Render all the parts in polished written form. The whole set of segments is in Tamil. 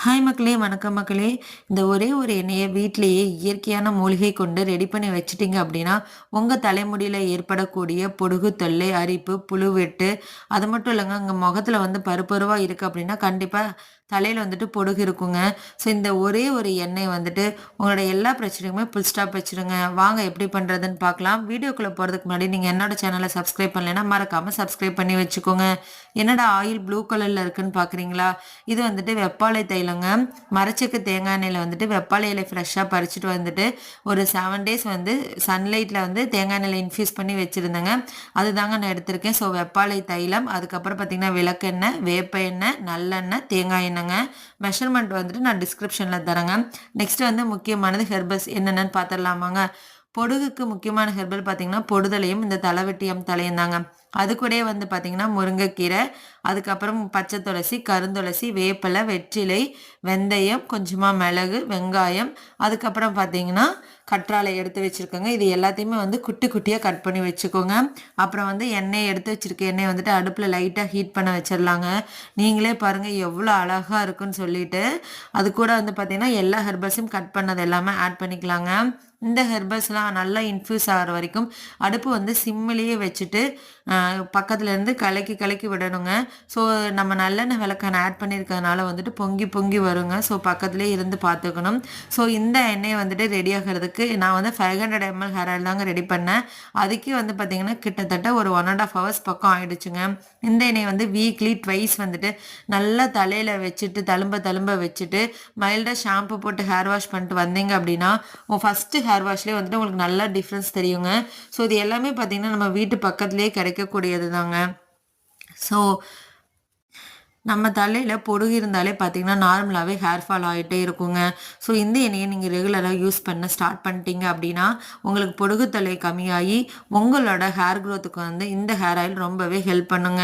ஹாய் மக்களே! வணக்கம் மக்களே! இந்த ஒரே ஒரு எண்ணெய வீட்லயே இயற்கையான மூலிகை கொண்டு ரெடி பண்ணி வச்சுட்டீங்க அப்டின்னா, உங்க தலைமுடியில ஏற்படக்கூடிய பொடுகு தொல்லை, அரிப்பு, புழுவெட்டு அது மட்டும் இல்லங்க, உங்க முகத்துல வந்து பருப்பருவா இருக்கு அப்டின்னா, கண்டிப்பா தலையில வந்துட்டு பொடுகு இருக்குங்க. ஸோ இந்த ஒரே ஒரு எண்ணெய் வந்துட்டு உங்களோட எல்லா பிரச்சனைக்குமே ஃபுல் ஸ்டாப் வச்சுருங்க. வாங்க எப்டி பண்றதுன்னு பார்க்கலாம். வீடியோக்குள்ள போறதுக்கு முன்னாடி நீங்க என்னோட சேனல சப்ஸ்கிரைப் பண்ணலைன்னா, மறக்காம சப்ஸ்கிரைப் பண்ணி வச்சுக்கோங்க. என்னடா ஆயில் ப்ளூ கலர்ல இருக்குன்னு பார்க்குறீங்களா? இது வந்துட்டு வெப்பாலை தைலங்க. மரச்செக்கு தேங்காய் எண்ணெயில வந்துட்டு வெப்பாலை இலை ஃப்ரெஷ்ஷா பறிச்சுட்டு வந்துட்டு, ஒரு 7 டேஸ் வந்து சன்லைட்ல வந்து தேங்காய் எண்ணெயில இன்ஃப்யூஸ் பண்ணி வச்சிருந்தேங்க. அதுதாங்க நான் எடுத்திருக்கேன். ஸோ வெப்பாலை தைலம், அதுக்கப்புறம் பார்த்தீங்கன்னா விளக்கெண்ணெய், வேப்ப எண்ணெய், நல்லெண்ணெய், தேங்காய் எண்ணெய்ங்க. மெஷர்மெண்ட் வந்துட்டு நான் டிஸ்கிரிப்ஷன்ல தரேங்க. நெக்ஸ்ட் வந்து முக்கியமானது ஹெர்பல்ஸ் என்னென்னன்னு பார்த்துடலாமாங்க. பொடுகுக்கு முக்கியமான ஹெர்பல் பார்த்தீங்கன்னா, பொடுதலையும் இந்த தலைவெட்டியம் தலையும் தாங்க. அது கூடயே வந்து பார்த்தீங்கன்னா, முருங்கைக்கீரை, அதுக்கப்புறம் பச்சை துளசி, கருந்துளசி, வேப்பிலை, வெற்றிலை, வெந்தயம், கொஞ்சமா மிளகு, வெங்காயம், அதுக்கப்புறம் பார்த்தீங்கன்னா, கற்றாழை எடுத்து வச்சிருக்கேங்க. இது எல்லாத்தையுமே வந்து குட்டி குட்டியா கட் பண்ணி வச்சுக்கோங்க. அப்புறம் வந்து எண்ணெய் எடுத்து வச்சிருக்க எண்ணெய வந்துட்டு அடுப்புல லைட்டா ஹீட் பண்ண வச்சிரலாங்க. நீங்களே பாருங்க எவ்வளோ அழகா இருக்குன்னு சொல்லிட்டு. அது கூட வந்து பார்த்தீங்கன்னா, எல்லா ஹெர்பல்ஸையும் கட் பண்ணது எல்லாமே ஆட் பண்ணிக்கலாங்க. இந்த ஹெர்பல்ஸ்லாம் நல்லா இன்ஃப்யூஸ் ஆகுற வரைக்கும் அடுப்பு வந்து சிம்மிலேயே வச்சுட்டு பக்கத்துல இருந்து கலக்கி கலக்கி விடணுங்க. ஸோ நம்ம நல்லெண்ணெய் விளக்கெண்ணெய் ஆட் பண்ணியிருக்கிறதுனால வந்துட்டு பொங்கி பொங்கி வருங்க. ஸோ பக்கத்துலேயே இருந்து பார்த்துக்கணும். ஸோ இந்த எண்ணெயை வந்துட்டு ரெடி ஆகிறதுக்கு நான் வந்து 500 ml ஹேர் ஆயில் தாங்க ரெடி பண்ணேன். அதுக்கே வந்து பார்த்தீங்கன்னா கிட்டத்தட்ட ஒரு 1.5 hours பக்கம் ஆயிடுச்சுங்க. இந்த எண்ணெயை வந்து வீக்லி ட்வைஸ் வந்துட்டு நல்லா தலையில் வச்சுட்டு தழும்ப தழும்ப வச்சுட்டு மைல்டாக ஷாம்பு போட்டு ஹேர் வாஷ் பண்ணிட்டு வந்தீங்க அப்படின்னா ஃபஸ்ட்டு ஹேர் வாஷ்லேயே வந்துட்டு உங்களுக்கு நல்லா டிஃப்ரென்ஸ் தெரியுங்க. ஸோ இது எல்லாமே பார்த்தீங்கன்னா நம்ம வீட்டு பக்கத்துலேயே கிடைக்கக்கூடியது தாங்க. ஸோ நம்ம தலையில பொடுகு இருந்தாலே பார்த்தீங்கன்னா, நார்மலாவே ஹேர் ஃபால் ஆயிட்டே இருக்குங்க. ஸோ இந்த எண்ணெய நீங்க ரெகுலரா யூஸ் பண்ண ஸ்டார்ட் பண்ணிட்டீங்க அப்படின்னா, உங்களுக்கு பொடுகு தொல்லை கம்மியாகி, உங்களோட ஹேர் குரோத்துக்கு வந்து இந்த ஹேர் ஆயில் ரொம்பவே ஹெல்ப் பண்ணுங்க.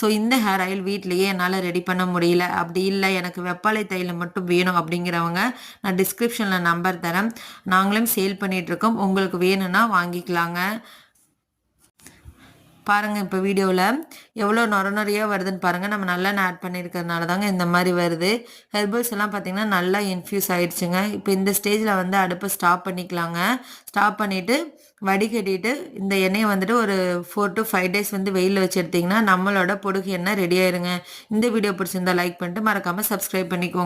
ஸோ இந்த ஹேர் ஆயில் வீட்லயே என்னால ரெடி பண்ண முடியல, அப்படி இல்ல எனக்கு வெப்பாலை தைலம் மட்டும் வேணும் அப்படிங்கிறவங்க, நான் டிஸ்கிரிப்ஷன்ல நம்பர் தரேன். நாங்களும் சேல் பண்ணிட்டு இருக்கோம். உங்களுக்கு வேணும்னா வாங்கிக்கலாங்க. பாருங்க இப்போ வீடியோவில் எவ்வளோ நொர நொறையா வருதுன்னு பாருங்கள். நம்ம நல்லெண்ணெய் ஆட் பண்ணியிருக்கிறதுனால தாங்க இந்த மாதிரி வருது. ஹெர்பல்ஸ் எல்லாம் பார்த்தீங்கன்னா நல்லா இன்ஃப்யூஸ் ஆயிடுச்சுங்க. இப்போ இந்த ஸ்டேஜில் வந்து அடுப்பை ஸ்டாப் பண்ணிக்கலாங்க. ஸ்டாப் பண்ணிவிட்டு வடிகட்டிட்டு இந்த எண்ணெயை வந்துட்டு ஒரு 4 to 5 days வந்து வெயிலில் வச்சு எடுத்திங்கன்னா நம்மளோட பொடுகு எண்ணெய் ரெடி ஆயிருங்க. இந்த வீடியோ பிடிச்சிருந்தா லைக் பண்ணிட்டு மறக்காமல் சப்ஸ்கிரைப் பண்ணிக்கோங்க.